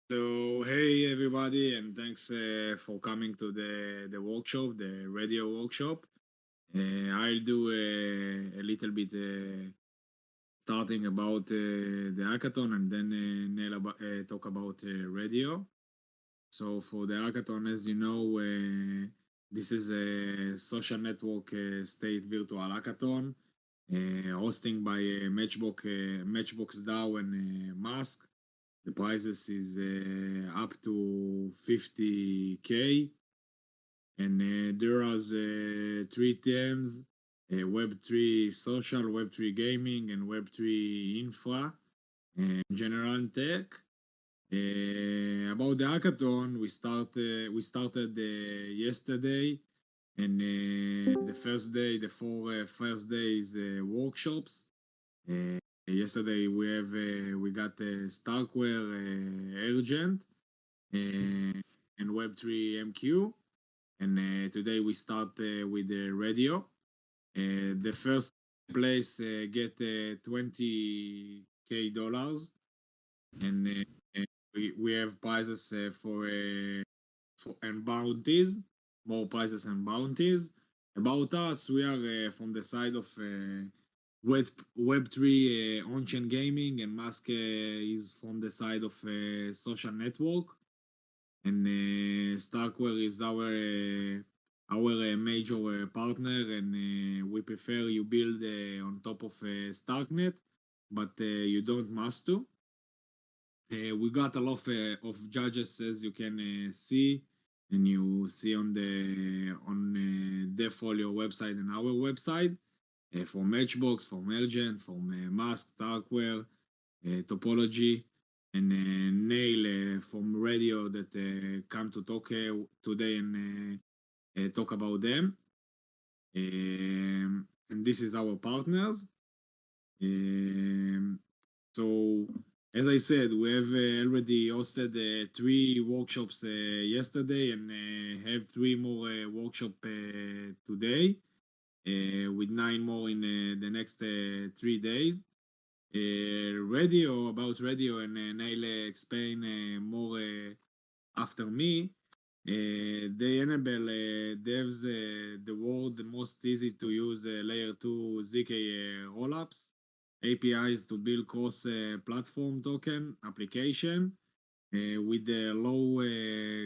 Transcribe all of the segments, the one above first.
So hey everybody, and thanks for coming to the workshop, the radio workshop. I'll do a little bit starting about the hackathon, and then talk about radio. So for the hackathon, as you know, this is a social network state virtual hackathon, hosting by Matchbox DAO and Mask. The prices is up to 50K, and there are three themes: Web3 social, Web3 gaming, and Web3 infra, general tech. About the hackathon, we started yesterday, and the first day, the four first days workshops. Yesterday we got Starkware Urgent and Web3 MQ, and today we start with the radio. The first place get $20K, and we have prizes for and bounties, more prizes and bounties. About us, we are from the side of Web3 on-chain gaming, and Musk is from the side of social network, and Starkware is our major partner, and we prefer you build on top of Starknet, but you don't must to. We got a lot of judges, as you can see, and you see on the folio website and our website, from Matchbox, from Urgent, from Mask, Darkware, Topology, and Nail from Radio that come to talk today and talk about them. And this is our partners. Um, so, as I said, we have already hosted three workshops yesterday, and have three more workshop today, with nine more in the next 3 days. About radio, and I'll explain more after me. They enable devs the world the most easy to use layer 2 ZK rollups, APIs to build cross platform token application with the low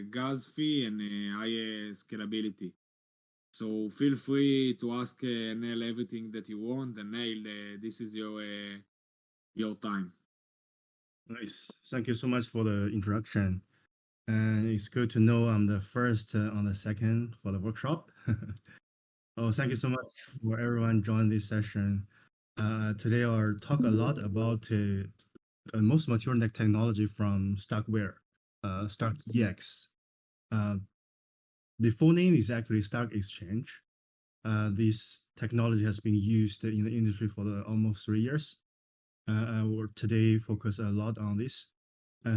gas fee and high scalability. So feel free to ask Neil everything that you want, and Neil, this is your time. Nice. Thank you so much for the introduction. And it's good to know I'm the first on the second for the workshop. Oh, thank you so much for everyone joining this session. Today I'll talk a lot about the most mature technology from Starkware, Stark EX. Uh, the full name is actually Stark Exchange. This technology has been used in the industry for almost 3 years. I will today focus a lot on this.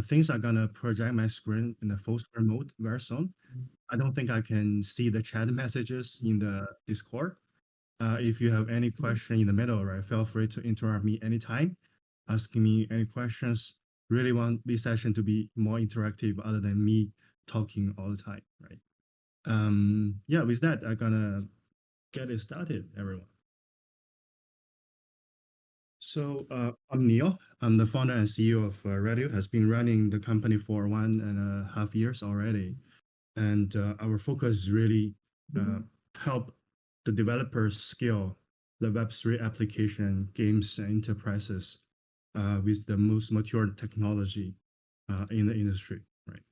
Things are gonna project my screen in the full screen mode very soon. I don't think I can see the chat messages in the Discord. If you have any question in the middle, right, feel free to interrupt me anytime, asking me any questions. Really want this session to be more interactive other than me talking all the time, right? Yeah, with that, I'm gonna get it started, everyone. So I'm Neil. I'm the founder and CEO of Radio. Has been running the company for 1.5 years already, and our focus is really help the developers scale the Web3 application, games, and enterprises with the most mature technology in the industry. Right.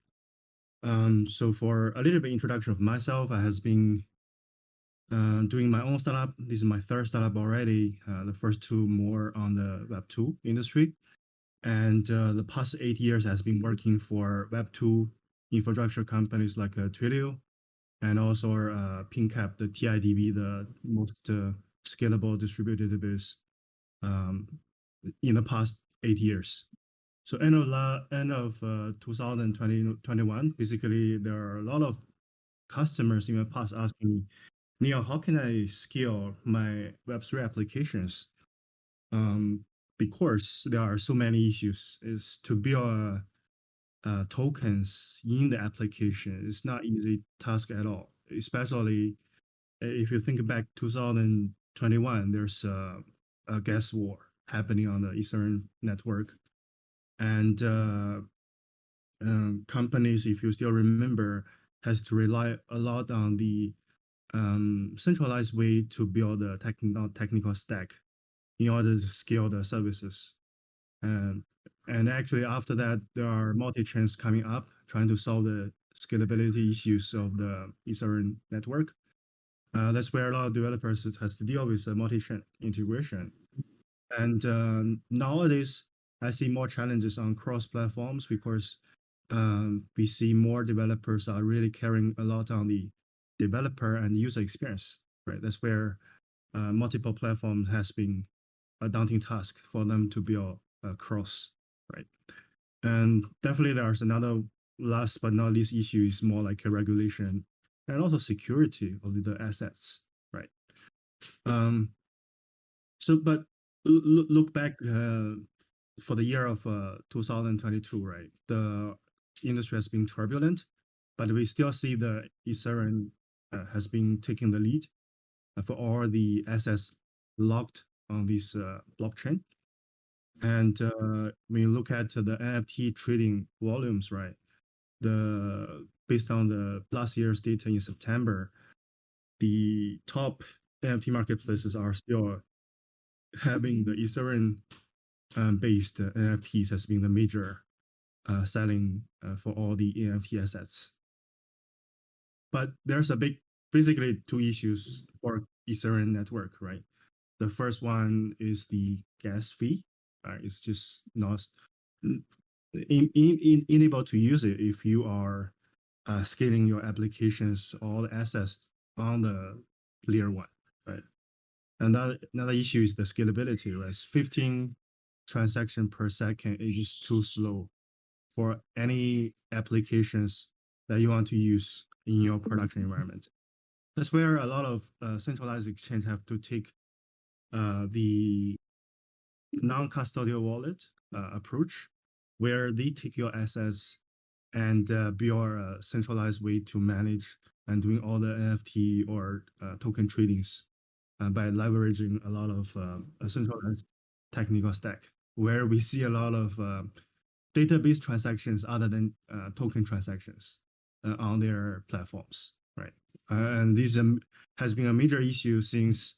So for a little bit introduction of myself, I has been doing my own startup. This is my third startup already. The first two more on the Web2 industry. And the past 8 years has been working for Web2 infrastructure companies like Twilio and also PinCap, the TIDB, the most scalable distributed database um, in the past 8 years. So end of 2021, basically there are a lot of customers in the past asking me, Neil, how can I scale my Web3 applications? Because there are so many issues. Is to build tokens in the application. It's not easy task at all, especially if you think back 2021, there's a gas war happening on the Ethereum network. And companies, if you still remember, has to rely a lot on the centralized way to build a technical stack in order to scale the services. And and actually after that, there are multi-chains coming up trying to solve the scalability issues of the Ethereum network. That's where a lot of developers has to deal with multi-chain integration. And nowadays, I see more challenges on cross platforms because we see more developers are really caring a lot on the developer and user experience, right? That's where multiple platform has been a daunting task for them to build across, right? And definitely there's another last but not least issue is more like a regulation and also security of the assets, right? Um, but look back for the year of 2022, right? The industry has been turbulent, but we still see the Ethereum has been taking the lead for all the assets locked on this blockchain. And when you look at the NFT trading volumes, right? Based on the last year's data in September, the top NFT marketplaces are still having the Ethereum based NFTs as being the major selling for all the NFT assets. But there's basically two issues for Ethereum network, right? The first one is the gas fee. It's just not unable to use it if you are scaling your applications, all the assets on the layer one, right? Another issue is the scalability, right? 15 transaction per second is just too slow for any applications that you want to use in your production environment. That's where a lot of centralized exchange have to take the non-custodial wallet approach, where they take your assets and build a centralized way to manage and doing all the NFT or token tradings by leveraging a lot of a centralized technical stack, where we see a lot of database transactions other than token transactions on their platforms, right? And this has been a major issue since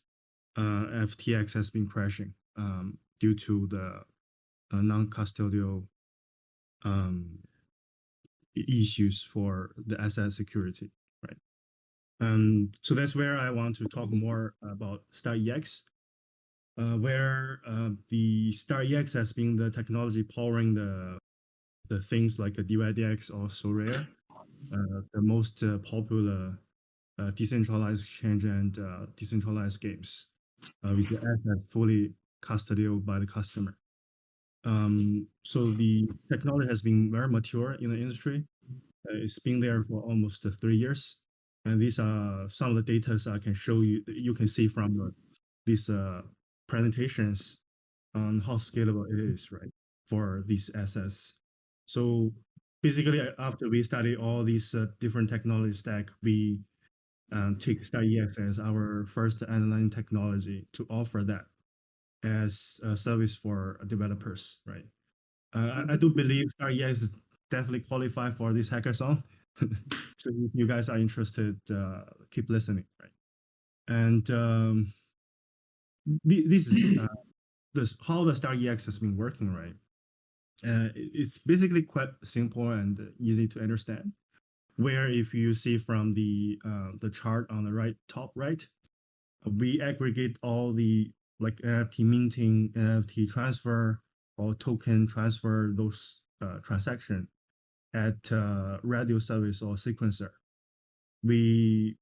FTX has been crashing due to the non-custodial issues for the asset security, right? So that's where I want to talk more about StarEX, where the StarEX has been the technology powering the things like a DYDX or Sorare, the most popular decentralized exchange and decentralized games with the asset fully custodial by the customer. So the technology has been very mature in the industry. It's been there for almost 3 years. And these are some of the data I can show you. You can see from these presentations on how scalable it is, right, for these assets. So basically, after we study all these different technology stack, we take StarEX as our first underlying technology to offer that as a service for developers, right? I do believe StarEX is definitely qualified for this hackathon. So if you guys are interested, keep listening, right? And this is how the StarEX has been working, right? It's basically quite simple and easy to understand. Where if you see from the chart on the top right, we aggregate all the like NFT minting, NFT transfer, or token transfer, those transaction at radio service or sequencer. We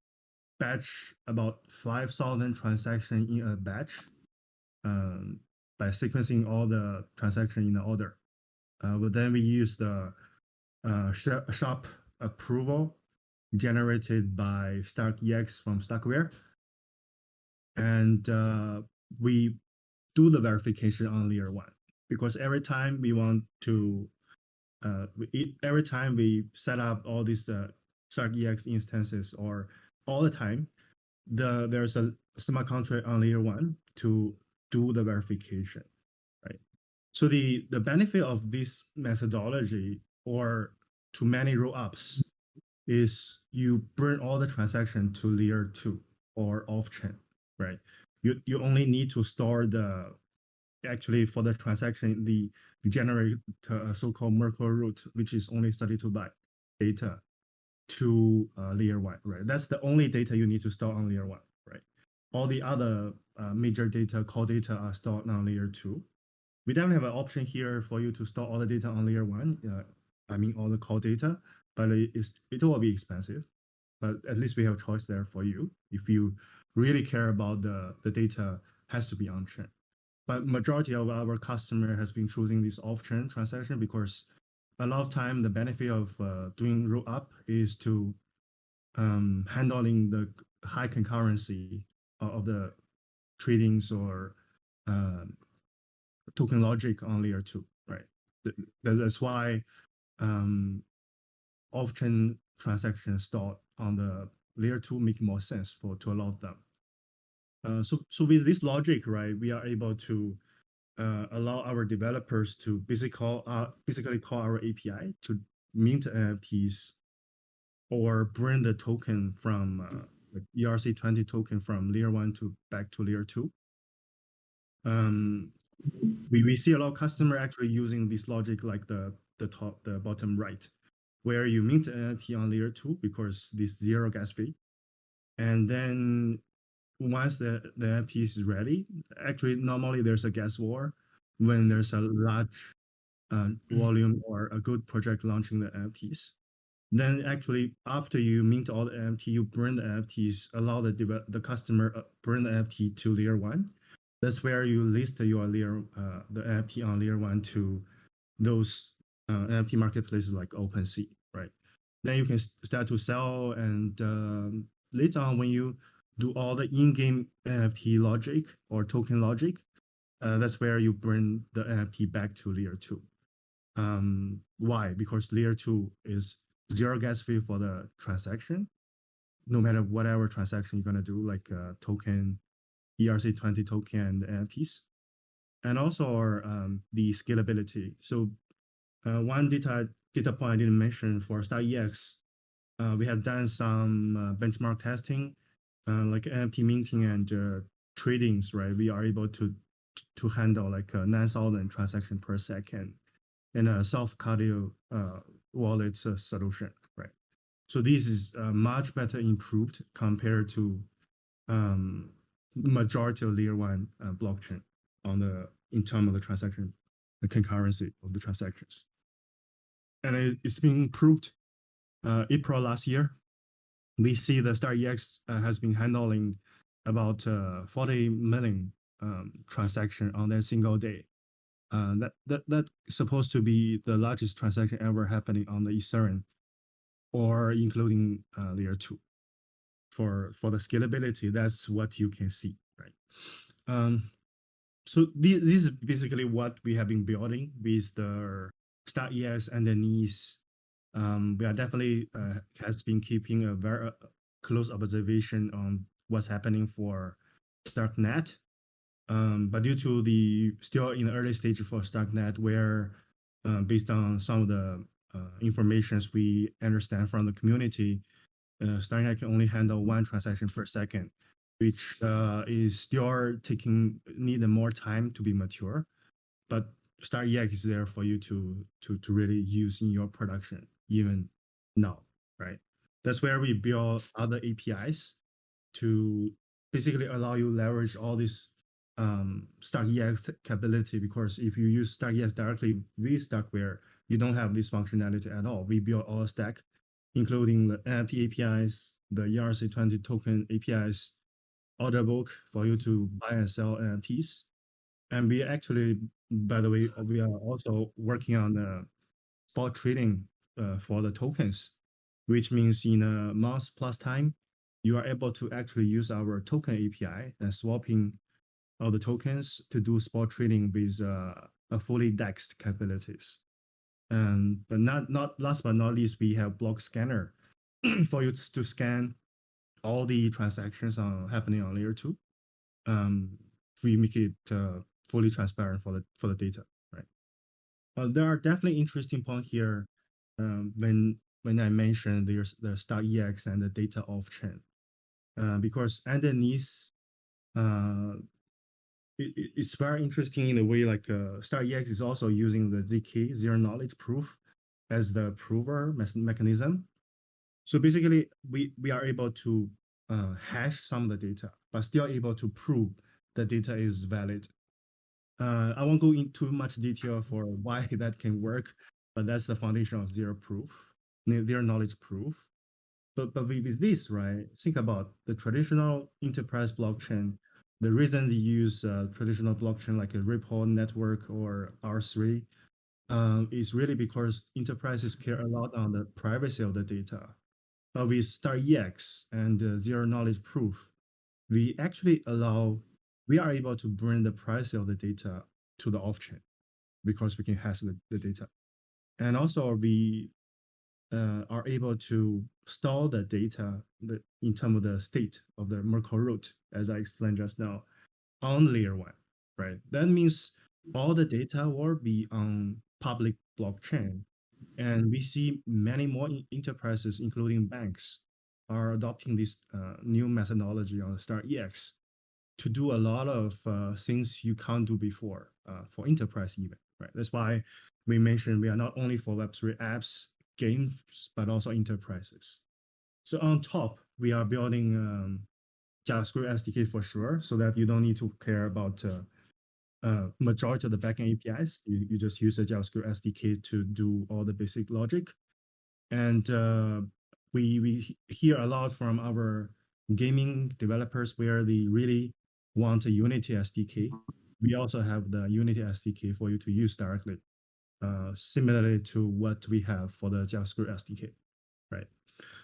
batch about 5,000 transactions in a batch by sequencing all the transaction in the order. But then we use the sharp approval generated by StarkEX from Starkware. And we do the verification on layer one because every time we want to every time we set up all these StarkEX instances, or all the time, there's a smart contract on layer one to do the verification, right? So the benefit of this methodology, or to many roll ups, is you bring all the transaction to layer two or off chain, right? You only need to store the, actually for the transaction, the generate so-called Merkle root, which is only 32 byte data to layer one, right? That's the only data you need to store on layer one, right? All the other major data, core data, are stored on layer two. We definitely have an option here for you to store all the data on layer one. I mean, all the core data, but it will be expensive. But at least we have choice there for you if you really care about the data has to be on chain. But majority of our customer has been choosing this off-chain transaction because a lot of time the benefit of doing roll up is to handling the high concurrency of the tradings or uh, token logic on layer two, right? That's why um, off-chain transactions stored on the layer two make more sense for to a lot of them. So with this logic, right, we are able to allow our developers to basically call our API to mint NFTs or bring the token from like ERC20 token from layer one to back to layer two. We see a lot of customer actually using this logic, like the bottom right, where you mint NFT on layer two because this zero gas fee, and then once the NFT is ready, actually normally there's a gas war when there's a large volume or a good project launching the NFTs. Then actually after you mint all the NFT, you bring the NFTs, allow the customer bring the NFT to layer one. That's where you list your layer the NFT on layer one to those NFT marketplaces like OpenSea, right? Then you can start to sell, and later on when you do all the in-game NFT logic or token logic, that's where you bring the NFT back to layer two. Why? Because layer two is zero gas fee for the transaction, no matter whatever transaction you're gonna do, like token, ERC20 token, and NFTs, and also the scalability. So one data point I didn't mention for StarEX, we have done some benchmark testing, like NFT minting and tradings, right? We are able to handle like 9,000 transactions per second in a self-cardio wallet solution, right? So this is much better improved compared to majority of layer one blockchain on the in terms of the transaction, the concurrency of the transactions. And it's been improved April last year. We see the StarEX has been handling about 40 million transaction on that single day. That's supposed to be the largest transaction ever happening on the Ethereum, or including layer two. For the scalability, that's what you can see, right? So this is basically what we have been building with the StarEX underneath. We are definitely has been keeping a very close observation on what's happening for StarkNet. But due to the still in the early stage for StarkNet, where based on some of the informations we understand from the community, StarkNet can only handle one transaction per second, which is still need more time to be mature. But StarkEX is there for you to really use in your production even now, right? That's where we build other APIs to basically allow you leverage all this StarkEX capability, because if you use StarkEX directly with Starkware, you don't have this functionality at all. We build all stack, including the NFT APIs, the ERC20 token APIs, order book for you to buy and sell NFTs. And we actually, by the way, we are also working on spot trading for the tokens, which means in a month plus time, you are able to actually use our token API and swapping all the tokens to do spot trading with a fully DEXed capabilities. But not last but not least, we have block scanner for you to scan all the transactions happening on layer two. We make it fully transparent for the data, right? There are definitely interesting points here when I mentioned there's the star EX and the data off chain, because underneath uh, it's very interesting in a way like star EX is also using the ZK zero knowledge proof as the prover mechanism. So basically, we are able to hash some of the data, but still able to prove the data is valid. I won't go into much detail for why that can work, but that's the foundation of zero proof, zero knowledge proof. But with this, right? Think about the traditional enterprise blockchain. The reason they use traditional blockchain like a Ripple network or R3 is really because enterprises care a lot on the privacy of the data. But with Star EX and zero knowledge proof, we actually we are able to bring the price of the data to the off chain because we can hash the data. And also we are able to store the data in terms of the state of the Merkle root, as I explained just now, on layer one, right? That means all the data will be on public blockchain. And we see many more enterprises, including banks, are adopting this new methodology on Star EX to do a lot of things you can't do before for enterprise even, right? That's why we mentioned we are not only for Web3 apps, games, but also enterprises. So on top, we are building JavaScript SDK for sure, so that you don't need to care about majority of the backend APIs. You just use the JavaScript SDK to do all the basic logic. And we hear a lot from our gaming developers where they really want a Unity SDK. We also have the Unity SDK for you to use directly, similarly to what we have for the JavaScript SDK, right?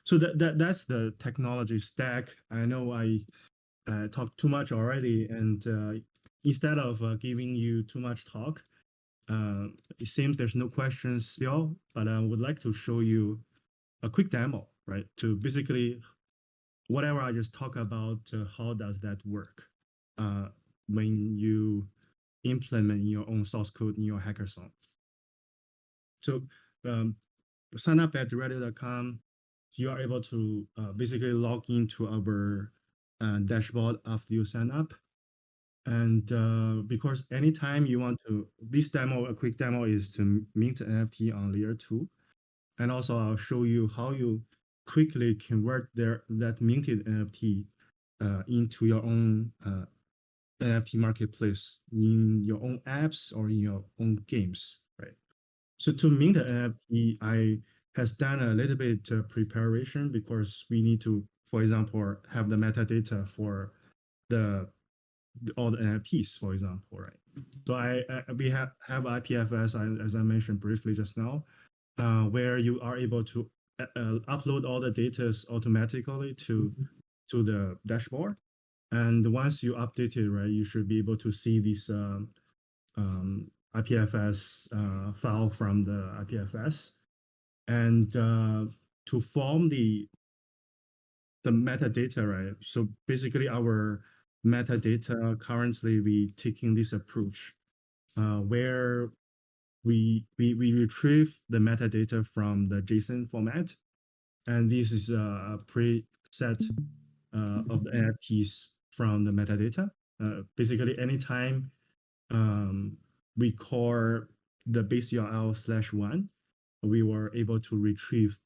So that's the technology stack. I know I talked too much already, and instead of giving you too much talk, it seems there's no questions still, but I would like to show you a quick demo, right? To basically whatever I just talk about, how does that work when you implement your own source code in your hackathon. So um, sign up at radio.com. You are able to basically log into our dashboard after you sign up. And because anytime you want to, this demo, a quick demo is to mint an NFT on layer two. And also I'll show you how you quickly convert that minted NFT into your own NFT marketplace in your own apps or in your own games, right? So to mint an NFT, I has done a little bit preparation because we need to, for example, have the metadata for the all the NFTs, for example, right? So we have IPFS, as I mentioned briefly just now, where you are able to upload all the data automatically to the dashboard. And once you update it, right, you should be able to see this IPFS file from the IPFS. And to form the metadata, right? So basically our metadata currently we taking this approach where we retrieve the metadata from the JSON format, and this is a preset of the NFTs from the metadata. Basically, anytime we call the base URL /1, we were able to retrieve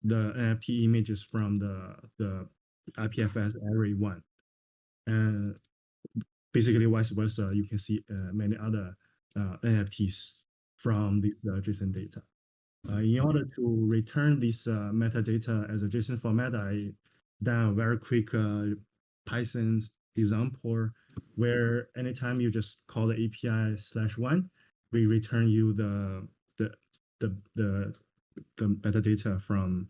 the NFT images from the IPFS array one. And basically, vice versa, you can see many other NFTs from this JSON data. In order to return this metadata as a JSON format, I done a very quick Python example where anytime you just call the API /1, we return you the metadata from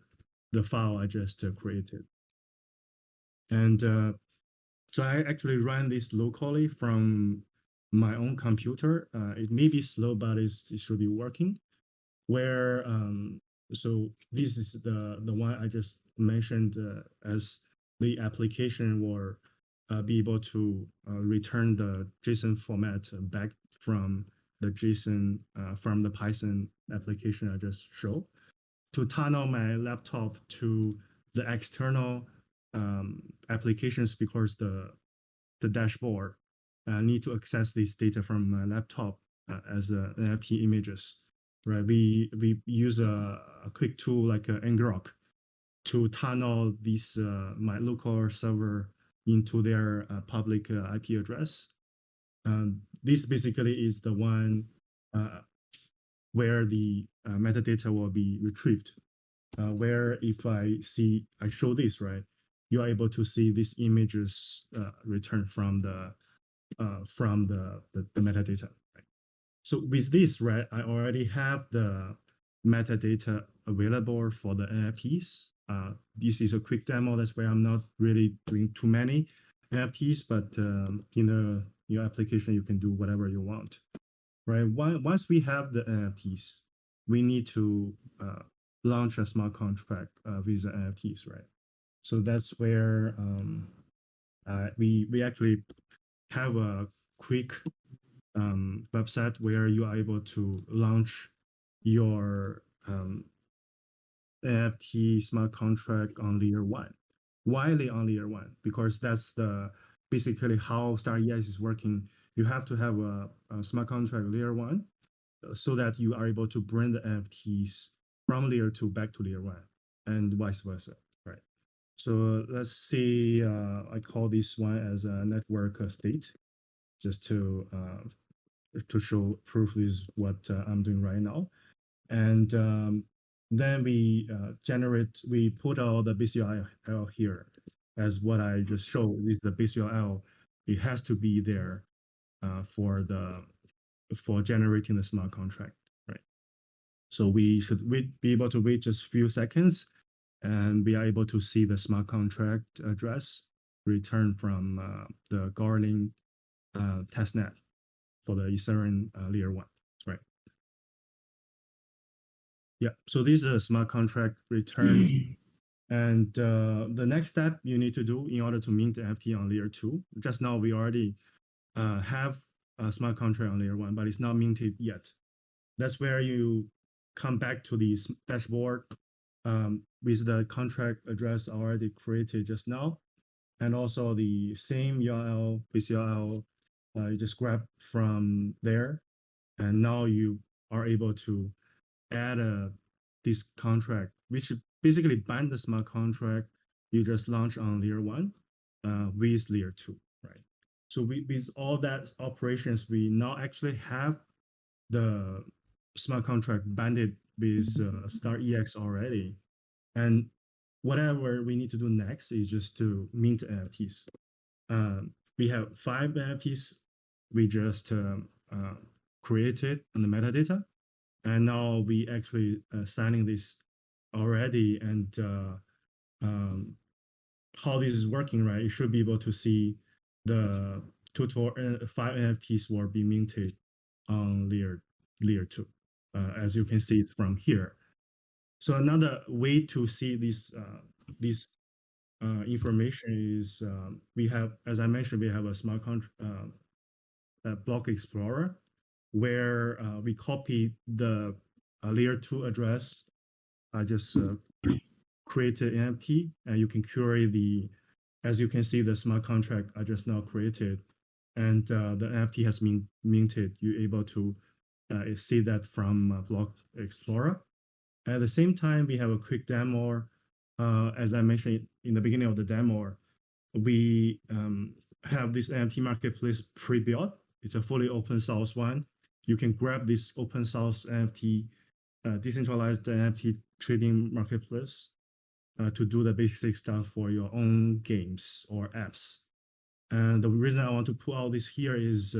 the file I just created. And so I actually run this locally from my own computer. It may be slow, but it should be working. where so this is the one I just mentioned as the application will be able to return the JSON format back from the JSON from the Python application I just showed to tunnel my laptop to the external applications because the dashboard need to access this data from my laptop as NFT images. Right, we use a quick tool like ngrok to tunnel this my local server into their public IP address. This basically is the one where the metadata will be retrieved. Where if I show this, right, you are able to see these images returned from the metadata. Right? So with this, right, I already have the metadata available for the NFTs. This is a quick demo. That's why I'm not really doing too many NFTs, but in your application, you can do whatever you want. Right. Once we have the NFTs, we need to launch a smart contract with the NFTs, right? So that's where we actually have a quick website where you are able to launch your NFT smart contract on layer one. Why on layer one? Because that's the basically how StarES is working. You have to have a smart contract layer one so that you are able to bring the NFTs from layer two back to layer one and vice versa, right? So let's see, I call this one as a network state, just to show proof is what I'm doing right now. And then we we put all the base URL here as what I just showed. This is the base URL. It has to be there for generating the smart contract, right? So we should be able to wait just a few seconds, and we are able to see the smart contract address returned from the Garland testnet for the Ethereum layer one, right? Yeah, so this is a smart contract return. And the next step you need to do in order to mint the NFT on layer two, just now we already have a smart contract on layer one, but it's not minted yet. That's where you come back to the dashboard with the contract address already created just now, and also the same URL, base URL, you just grab from there, and now you are able to add this contract, which basically bind the smart contract you just launched on layer one with layer two, right? So with all that operations, we now actually have the smart contract banded with StarEX already. And whatever we need to do next is just to mint NFTs. We have 5 NFTs we just created on the metadata. And now we actually signing this already. And how this is working, right? You should be able to see the total 5 NFTs will be minted on layer two, as you can see it from here. So another way to see this information is we have, as I mentioned, we have a smart contract block explorer where we copy the layer two address. I just created an NFT, and you can query as you can see, the smart contract I just now created, and the NFT has been minted. You're able to see that from Block Explorer. At the same time, we have a quick demo. As I mentioned in the beginning of the demo, we have this NFT marketplace pre-built. It's a fully open source one. You can grab this open source NFT, decentralized NFT trading marketplace to do the basic stuff for your own games or apps. And the reason I want to pull out this here is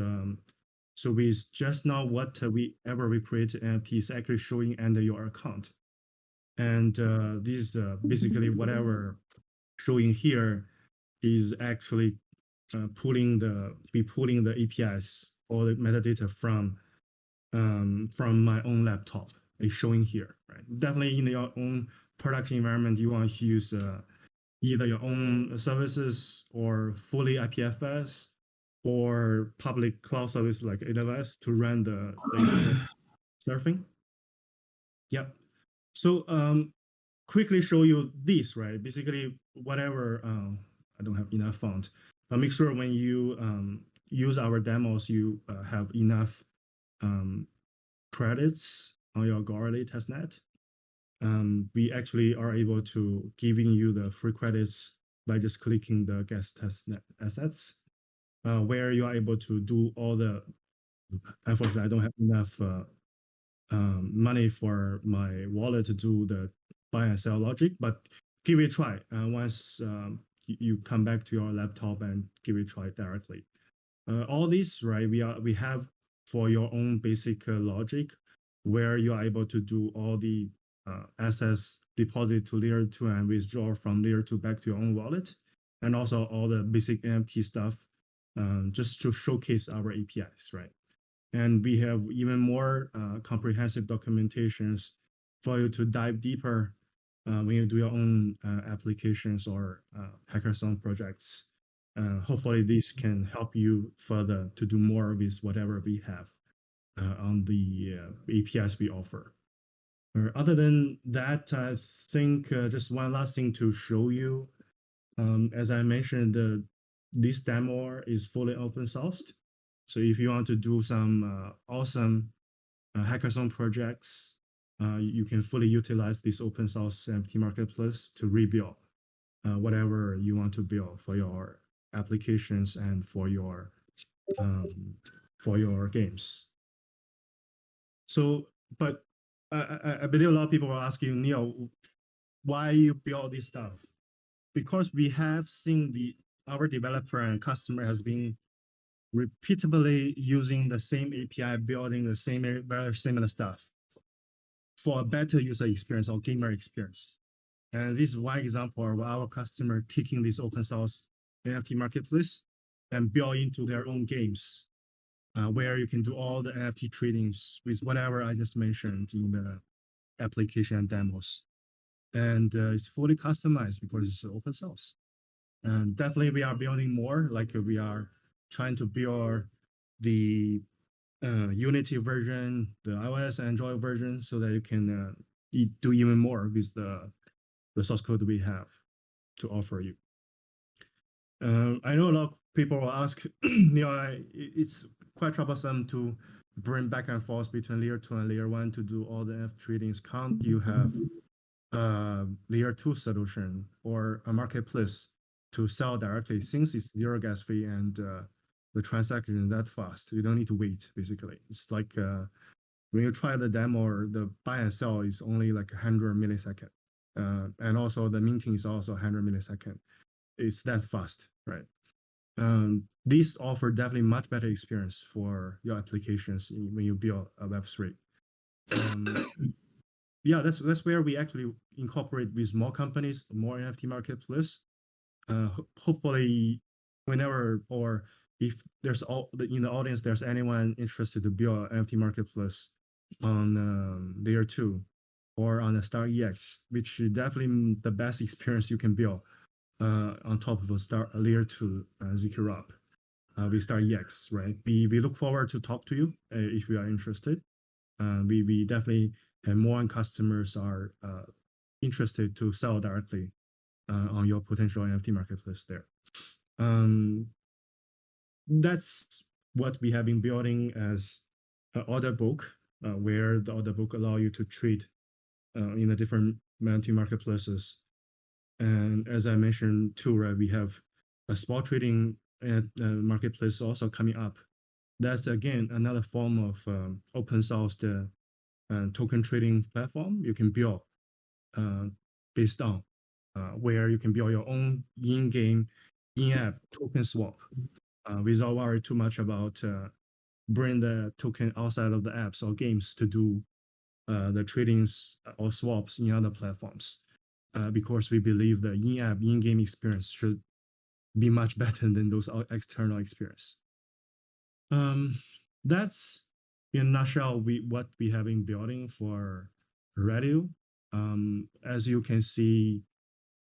so with just now what we create NFT is actually showing under your account. And this is basically whatever showing here is actually pulling the APIs or the metadata from my own laptop. is showing here, right? Definitely in your own production environment, you want to use either your own services or fully IPFS or public cloud service like AWS to run the internet surfing. Yep. So quickly show you this, right? Basically, whatever, I don't have enough font, but make sure when you use our demos, you have enough credits on your Goerli testnet. We actually are able to giving you the free credits by just clicking the guest testnet assets, where you are able to do all the, unfortunately, I don't have enough money for my wallet to do the buy and sell logic, but give it a try. Once you come back to your laptop and give it a try directly. All these, right? We have for your own basic logic, where you are able to do all the assets deposit to layer 2 and withdraw from layer 2 back to your own wallet, and also all the basic NFT stuff, just to showcase our APIs, right? And we have even more comprehensive documentations for you to dive deeper when you do your own applications or hackathon projects. Hopefully, this can help you further to do more with whatever we have on the APIs we offer. Other than that, I think just one last thing to show you. As I mentioned, this demo is fully open sourced. So if you want to do some awesome hackathon projects, you can fully utilize this open source NFT marketplace to rebuild whatever you want to build for your applications and for your games. So, but I believe a lot of people are asking, Neil, why you build this stuff? Because we have seen our developer and customer has been repeatedly using the same API, building the same very similar stuff for a better user experience or gamer experience. And this is one example of our customer taking this open source NFT marketplace and build into their own games, where you can do all the NFT tradings with whatever I just mentioned in the application and demos. And it's fully customized because it's open source. And definitely we are building more, like we are trying to build the Unity version, the iOS, Android version, so that you can do even more with the source code we have to offer you. I know a lot of people will ask, it's quite troublesome to bring back and forth between layer 2 and layer 1 to do all the NFT tradings. Can't you have layer 2 solution or a marketplace to sell directly, since it's zero gas fee and the transaction is that fast? You don't need to wait, basically. It's like when you try the demo, the buy and sell is only like 100 millisecond. And also the minting is also 100 millisecond. It's that fast, right? These offer definitely much better experience for your applications when you build a Web3. Yeah, that's where we actually incorporate with more companies, more NFT marketplace. Hopefully, whenever or if there's in the audience, there's anyone interested to build an NFT marketplace on layer 2 or on a Star EX, which is definitely the best experience you can build on top of a layer 2 ZK with Star EX, right? We look forward to talk to you if you are interested. We definitely have more customers are interested to sell directly on your potential NFT marketplace there. That's what we have been building as an order book, where the order book allow you to trade in the different NFT marketplaces. And as I mentioned too, right, we have a spot trading marketplace also coming up. That's again another form of open source token trading platform you can build based on where you can build your own in-game, in-app token swap without worry too much about bring the token outside of the apps or games to do the tradings or swaps in other platforms. Because we believe the in-app, in-game experience should be much better than those external experience. That's in a nutshell, what we have been building for radio. As you can see,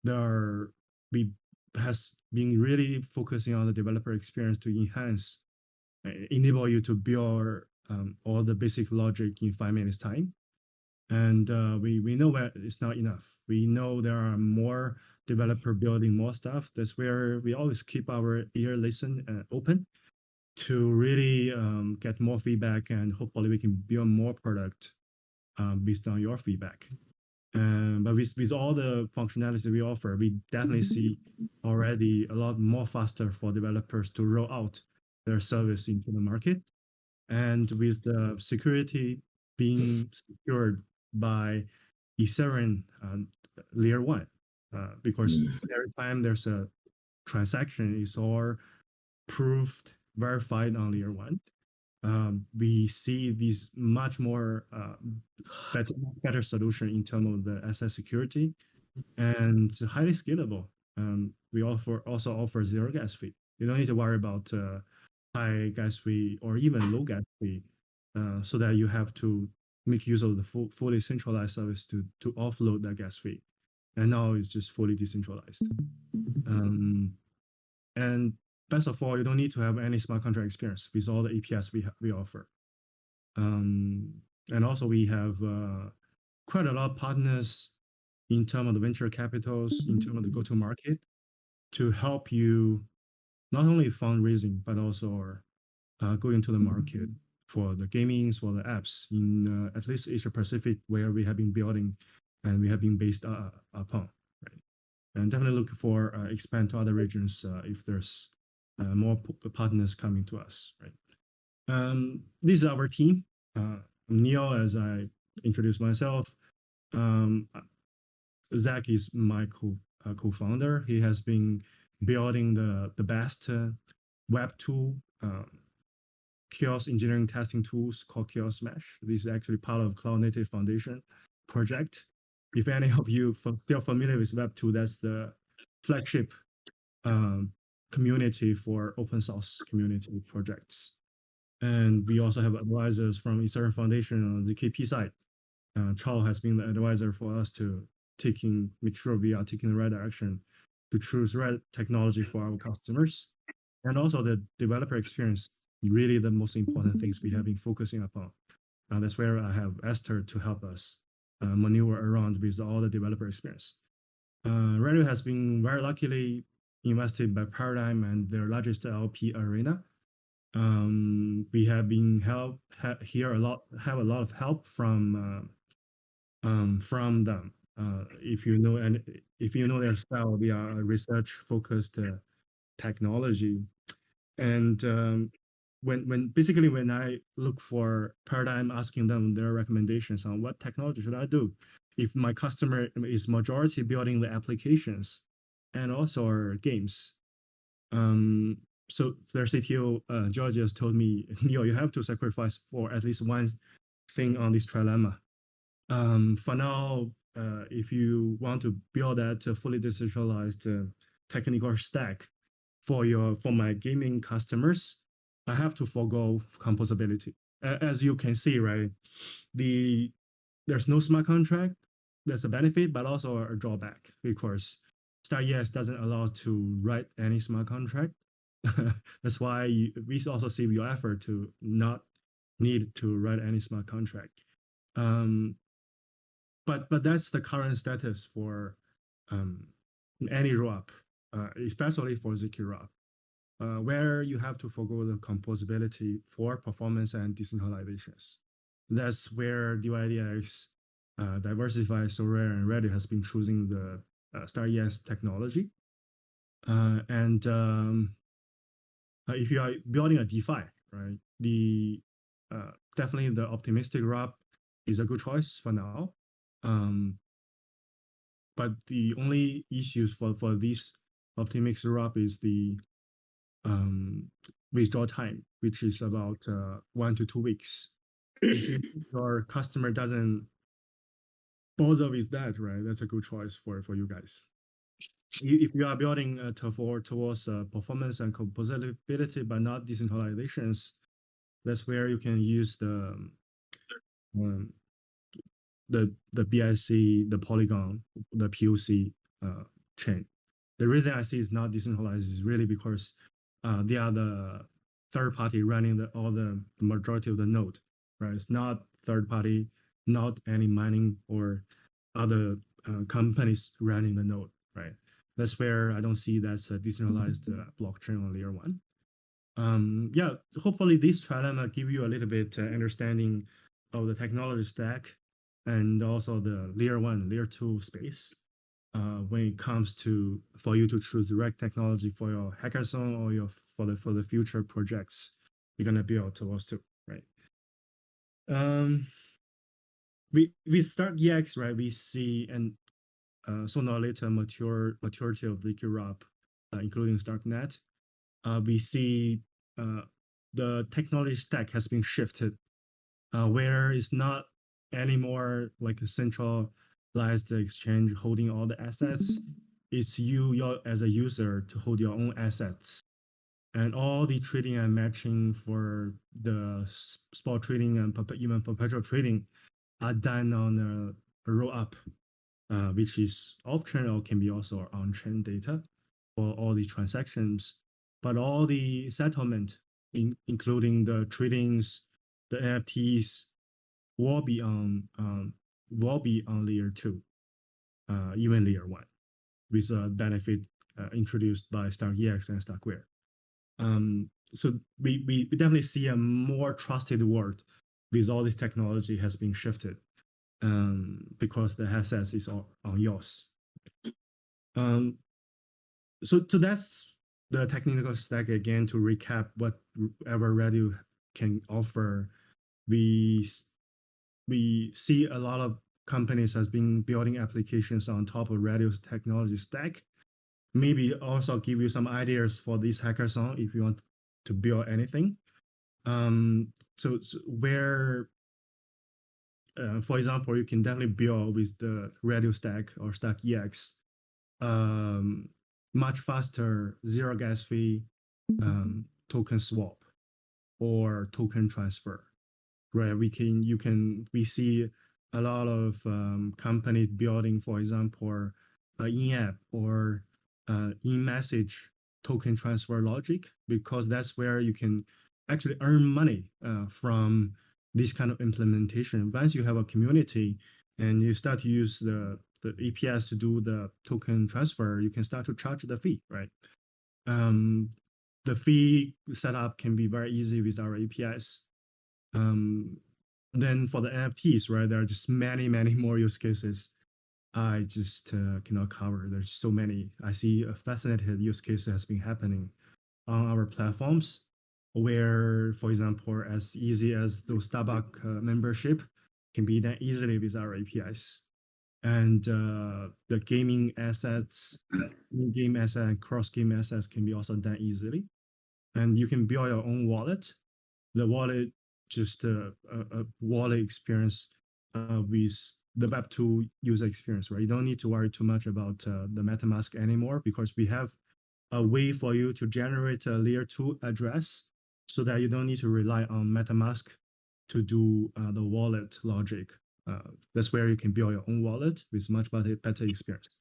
there are we has been really focusing on the developer experience to enhance, enable you to build all the basic logic in 5 minutes time. And we know that it's not enough. We know there are more developer building more stuff. That's where we always keep our ear listen open to really get more feedback, and hopefully we can build more product based on your feedback. But with all the functionalities we offer, we definitely see already a lot more faster for developers to roll out their service into the market. And with the security being secured by Ethereum layer one, because every time there's a transaction, it's all proved, verified on layer one. We see these much more better solution in terms of the asset security, and highly scalable. We also offer zero gas fee. You don't need to worry about high gas fee or even low gas fee, so that you have to make use of the fully centralized service to offload that gas fee. And now it's just fully decentralized. Um, and best of all, you don't need to have any smart contract experience with all the APIs we offer. And also we have quite a lot of partners in terms of the venture capitals, in terms of the go-to market, to help you not only fundraising, but also going to the market for the gamings, for the apps in at least Asia Pacific, where we have been building and we have been based upon. Right? And definitely look for expand to other regions if there's more partners coming to us. Right. This is our team. I'm Neil, as I introduced myself. Um, Zach is my co-founder. He has been building the best web tool, chaos engineering testing tools called Chaos Mesh. This is actually part of Cloud Native Foundation project. If any of you still familiar with Web2, that's the flagship community for open source community projects. And we also have advisors from Ethereum Foundation on the KP side. Charles has been the advisor for us to make sure we are taking the right direction to choose right technology for our customers. And also the developer experience, really the most important things we have been focusing upon. That's where I have Esther to help us maneuver around with all the developer experience. Radio has been very luckily invested by Paradigm and their largest LP Arena. We have been have a lot of help from them. If you know their style, they are a research focused technology. And when I look for Paradigm, asking them their recommendations on what technology should I do, if my customer is majority building the applications and also our games, so their CTO George has told me, Neil, you have to sacrifice for at least one thing on this trilemma. For now, if you want to build that fully decentralized technical stack for my gaming customers, I have to forego composability. As you can see, right, there's no smart contract. That's a benefit, but also a drawback, because StarES doesn't allow to write any smart contract. That's why we also save your effort to not need to write any smart contract. But that's the current status for any rollup, especially for ZK rollup, where you have to forgo the composability for performance and decentralizations. That's where DYDX, Diversified, Sorare, and Reddit has been choosing the StarES technology. And if you are building a DeFi, right, definitely the optimistic route is a good choice for now. But the only issues for this optimistic route is the withdrawal time, which is about 1 to 2 weeks. If your customer doesn't bother with that, right, that's a good choice for you guys. If you are building towards performance and composability, but not decentralizations, That's where you can use um, the BIC, the Polygon, the POC chain. The reason I see it's not decentralized is really because they are the third party running all the majority of the node, right? It's not third party, not any mining or other companies running the node, right? That's where I don't see that's a decentralized blockchain on layer one. Yeah, hopefully this trilemma give you a little bit understanding of the technology stack and also the layer one, layer two space when it comes to for you to choose the right technology for your hackathon or your for the future projects you're gonna build towards to, right? Um, we start EX, right? We see and sooner or later maturity of liquid wrap, including Starknet. We see the technology stack has been shifted where it's not anymore like a centralized exchange holding all the assets. It's you as a user to hold your own assets. And all the trading and matching for the spot trading and even perpetual trading are done on a roll up, which is off-chain or can be also on-chain data for all the transactions. But all the settlement, including the tradings, the NFTs, will be on layer two, even layer one, with a benefit introduced by StarkEX and StarkWare. So we definitely see a more trusted world with all this technology has been shifted because the assets is all on yours. So that's the technical stack again. To recap, whatever Radio can offer, we see a lot of companies has been building applications on top of Radio's technology stack. Maybe also give you some ideas for this hackathon if you want to build anything. So where, for example, you can definitely build with the Radio stack or Stack EX, much faster zero gas fee token swap or token transfer, right? We see a lot of companies building, for example, in-app or in-message token transfer logic, because that's where you can actually earn money from this kind of implementation. Once you have a community and you start to use the APIs to do the token transfer, you can start to charge the fee, right? The fee setup can be very easy with our APIs. Then for the NFTs, right, there are just many more use cases I just cannot cover. There's so many. I see a fascinating use case has been happening on our platforms where, for example, as easy as those Starbucks membership can be done easily with our APIs. And the gaming assets, game asset and cross game assets can be also done easily. And you can build your own wallet. The wallet just a wallet experience with the Web2 user experience, right? You don't need to worry too much about the MetaMask anymore because we have a way for you to generate a layer 2 address so that you don't need to rely on MetaMask to do the wallet logic. That's where you can build your own wallet with much better experience.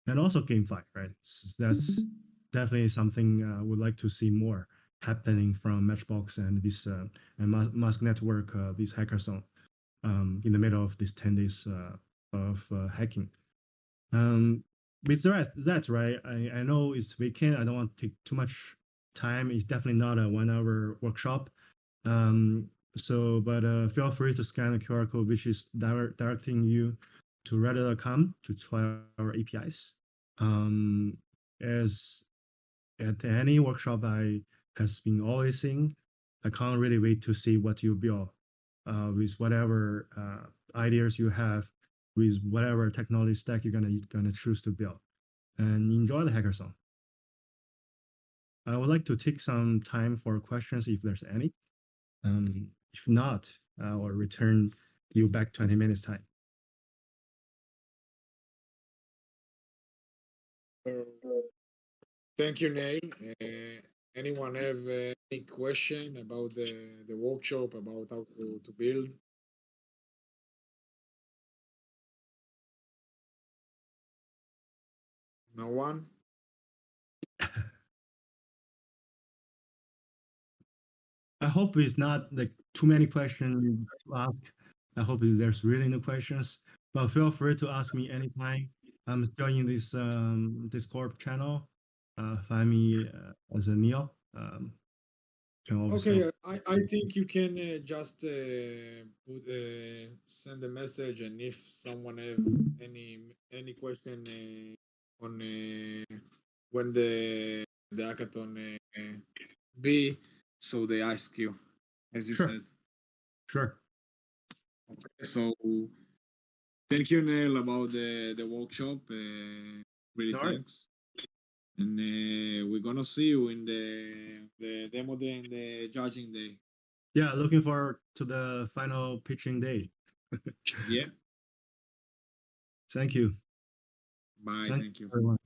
And also GameFi, right? So that's definitely something I would like to see more happening from Matchbox and this and Mask Network, this hackathon in the middle of these 10 days of hacking. With that, right, I know it's weekend. I don't want to take too much time. It's definitely not a 1 hour workshop. But feel free to scan the QR code, which is directing you to reddit.com to try our APIs. As at any workshop I has been always saying, I can't really wait to see what you build with whatever ideas you have, with whatever technology stack you're gonna choose to build, and enjoy the hackathon. I would like to take some time for questions if there's any. If not, I will return you back 20 minutes time. Thank you, Neil. Anyone have any question about the workshop, about how to build? No one? I hope it's not like too many questions to ask. I hope there's really no questions, but feel free to ask me anytime. I'm still in this Discord channel. Find me as a Neil. Can always Okay, help. I think you can just send a message, and if someone have any question on when the hackathon be, so they ask you, as you Sure, said. sure. Okay, so thank you, Neil, about the workshop. Really All right. thanks. And we're gonna see you in the demo day and the judging day. Yeah, looking forward to the final pitching day. Yeah. Thank you. Bye. Thank Thank you, you. everyone.